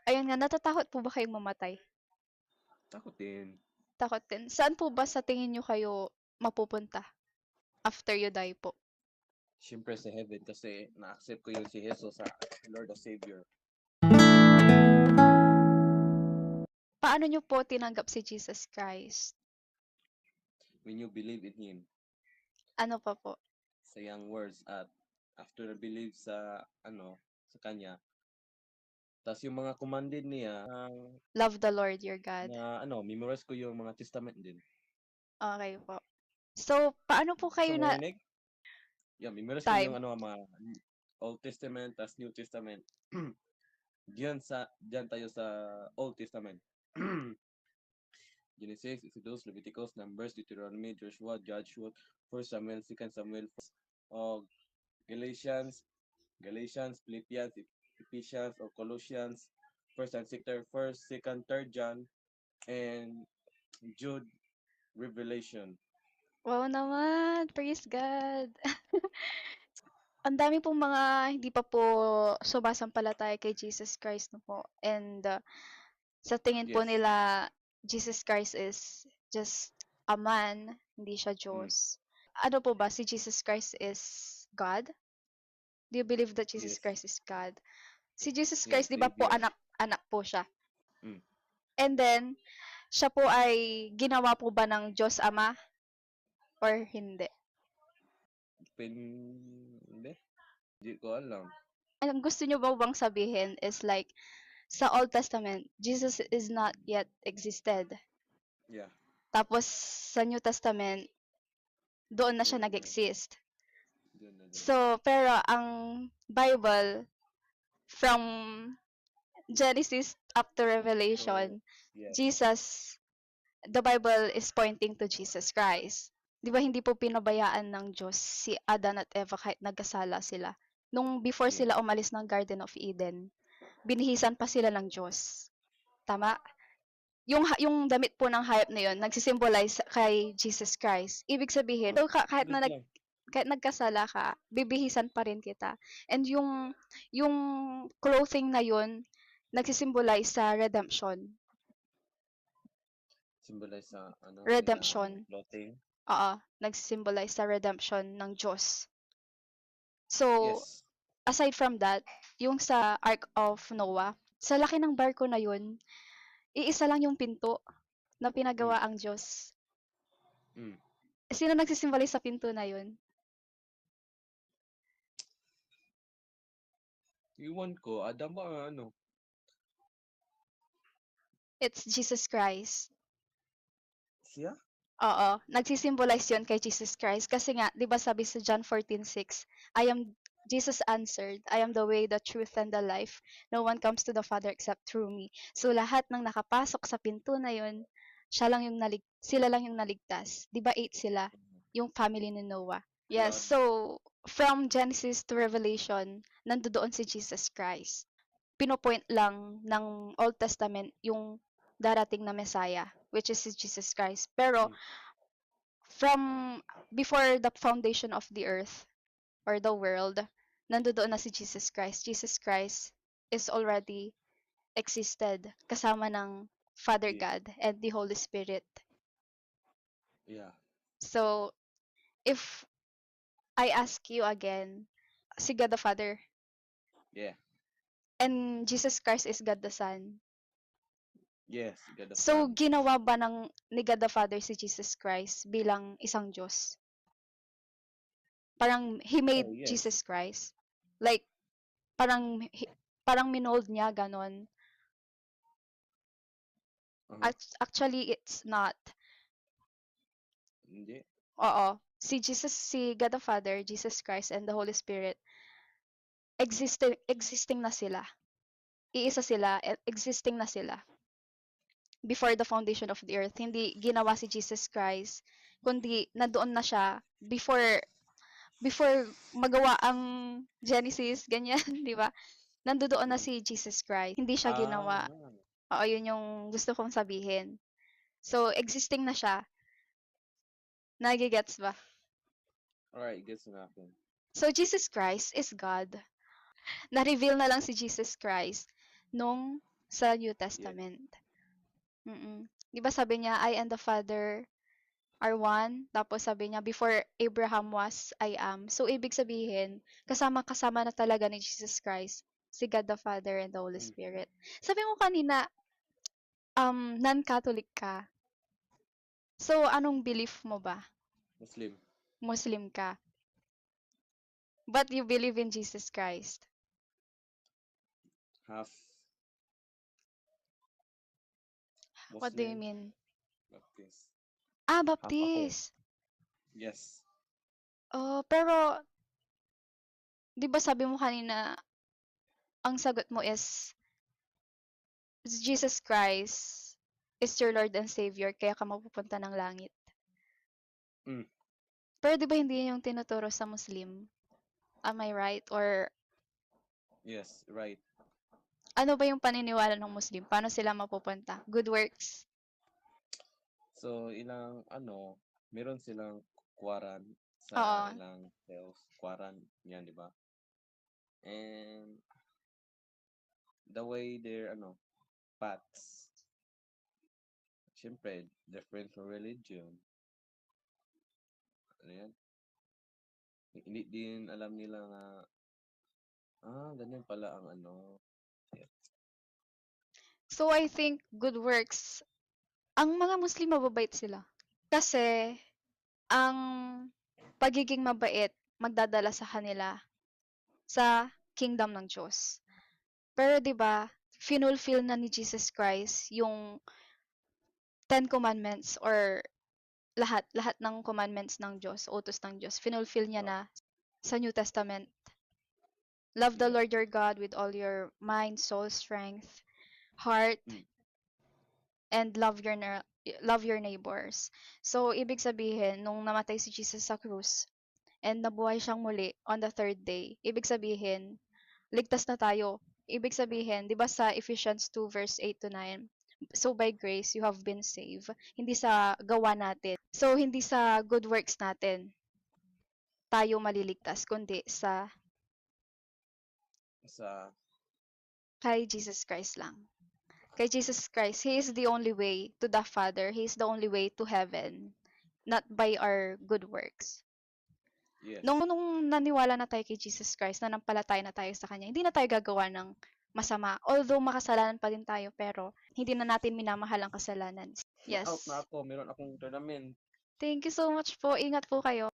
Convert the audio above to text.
Ayun nga, natatakot po ba kayong mamatay? Takot din. Takot din. Saan po ba sa tingin niyo kayo mapupunta after you die po? Siyempre sa heaven kasi na-accept ko yung si Jesus sa Lord of Savior. Paano niyo po tinanggap si Jesus Christ? When you believe in Him, Ano pa po? sa young words at after believe sa sa Kanya, tas yung mga commanded niya Love the Lord your God. memorize ko yung mga testament din. Okay po. So, paano po Gusto kayo mo na marinig? Yeah, memorize ko yung time? mga Old Testament tas New Testament. Diyan tayo sa Old Testament. Genesis, Exodus, Leviticus, Numbers, Deuteronomy, Joshua, Joshua, 1 Samuel, 2 Samuel, o Galatians, Philippians, Ephesians, or Colossians, 1st and 2nd, 3rd John, and Jude, Revelation. Wow naman, praise God. Ang dami pong mga hindi pa po sumasampalataya kay Jesus Christ na po. And sa tingin po Yes. nila, Jesus Christ is just a man, hindi siya Mm. Diyos. Ano po ba, si Jesus Christ is God? Do you believe that Jesus Yes. Christ is God? Si Jesus Yes, Christ, di ba po Savior. anak po siya? Mm. And then, siya po ay ginawa po ba ng Diyos Ama or hindi? Hindi. Hindi ko alam. Ang gusto niyo ba bang sabihin is like, sa Old Testament, Jesus is not yet existed. Yeah. Tapos, sa New Testament, doon na siya Doon na doon. nag-exist. Doon na doon. So, pero ang Bible, from Genesis up to So, Revelation, yes. Jesus, the Bible is pointing to Jesus Christ. Di ba hindi po pinabayaan ng Diyos si Adan at Eva kahit nagkasala sila? Nung before Yeah. sila umalis ng Garden of Eden, binihisan pa sila ng Diyos. Tama? Yung damit po ng hayop na yun, nagsisimbolize kay Jesus Christ. Ibig sabihin, so, kahit Saglit na lang. kahit nagkasala ka, bibihisan pa rin kita. And yung clothing na yun, nagsisimbolize sa redemption. Symbolize sa Redemption. clothing. Oo, nagsisimbolize sa redemption ng Diyos. So, Yes. aside from that, yung sa Ark of Noah, sa laki ng barko na yun, iisa lang yung pinto na Mm. pinagawa ang Diyos. Mm. Sino nagsisimbolize sa pinto na yun? Iwan ko. Adam ba It's Jesus Christ. siya? Oo, nagsisimbolize yun kay Jesus Christ. Kasi nga, di ba sabi sa John 14:6, Jesus answered, I am the way, the truth, and the life. No one comes to the Father except through me. So lahat ng nakapasok sa pinto na yun, sila lang yung naligtas. Di ba 8 sila? Yung family ni Noah. Yes, Blood. so from Genesis to Revelation, nandoon si Jesus Christ. Pinopoint lang ng Old Testament yung darating na Messiah, which is si Jesus Christ. Pero Mm. from before the foundation of the earth or the world, nandoon na si Jesus Christ. Jesus Christ is already existed kasama ng Father Yeah. God and the Holy Spirit. Yeah. So, if I ask you again, si God the Father Yeah. and Jesus Christ is God the Son. Yes, God the So, Son. ginawa ba ni God the Father si Jesus Christ bilang isang Diyos? Parang He Oh, made yes. Jesus Christ. Like, parang, parang minold niya, ganon. Uh-huh. Actually, it's not. Hindi. Oo. Si God the Father, Jesus Christ, and the Holy Spirit, existing na sila. Iisa sila, existing na sila. Before the foundation of the earth. Hindi ginawa si Jesus Christ, kundi nandoon na siya before magawa ang Genesis, ganyan, di ba? Nandoon na Mm. si Jesus Christ. Hindi siya Ah. ginawa. Oo, yun yung gusto kong sabihin. So, existing na siya. Nagigets ba? Alright, gets natin. So, Jesus Christ is God. Na-reveal na lang si Jesus Christ nung sa New Yes. Testament. 'Di ba sabi niya, I and the Father are one, tapos sabi niya, before Abraham was, I am. So, ibig sabihin, kasama-kasama na talaga ni Jesus Christ, si God the Father and the Holy Mhm. Spirit. Sabi mo kanina, non-Catholic ka. So, anong belief mo ba? Muslim. Muslim ka. But you believe in Jesus Christ. Half What do you Muslim, mean? Baptist. Ah, Half ako. Baptist. Yes. Oh, pero, di ba sabi mo kanina, ang sagot mo is, Jesus Christ is your Lord and Savior, kaya ka mapupunta ng langit. Mm. Pero di ba hindi yun yung tinuturo sa Muslim? Am I right? Or Yes, right. ano ba yung paniniwala ng Muslim? Paano sila mapupunta? Good works? So, meron silang kwaran sa Oo. ilang cells. Kwaran, yan, di ba? And the way their, paths, syempre, different from religion. Ano yan? Hindi din alam nila nga, ganyan pala ang yeah. So, I think good works, ang mga Muslim mababait sila. Kasi, ang pagiging mabait, magdadala sa kanila sa kingdom ng Diyos. Pero 'di ba, finulfill na ni Jesus Christ yung Ten Commandments or lahat ng commandments ng Diyos, utos ng Diyos, finulfill niya Oh, na sa New Testament. Love the yes. Lord your God with all your mind, soul, strength, heart, Mm. and love your neighbors. So, ibig sabihin, nung namatay si Jesus sa krus, and nabuhay siyang muli on the third day, ibig sabihin, ligtas na tayo. Ibig sabihin, 'di ba sa Ephesians 2 verse 8 to 9, so by grace you have been saved, hindi sa gawa natin. So hindi sa good works natin tayo maliligtas, kundi sa Sa, kay Jesus Christ lang. Kay Jesus Christ, He is the only way to the Father. He is the only way to heaven, not by our good works. yes. Nung naniwala na tayo kay Jesus Christ, nanampalataya na tayo sa Kanya, hindi na tayo gagawa ng masama. Although makasalanan pa din tayo, pero hindi na natin minamahal ang kasalanan. Na-out na Yes. ako. Meron akong tournament. Thank you so much po. Ingat po kayo.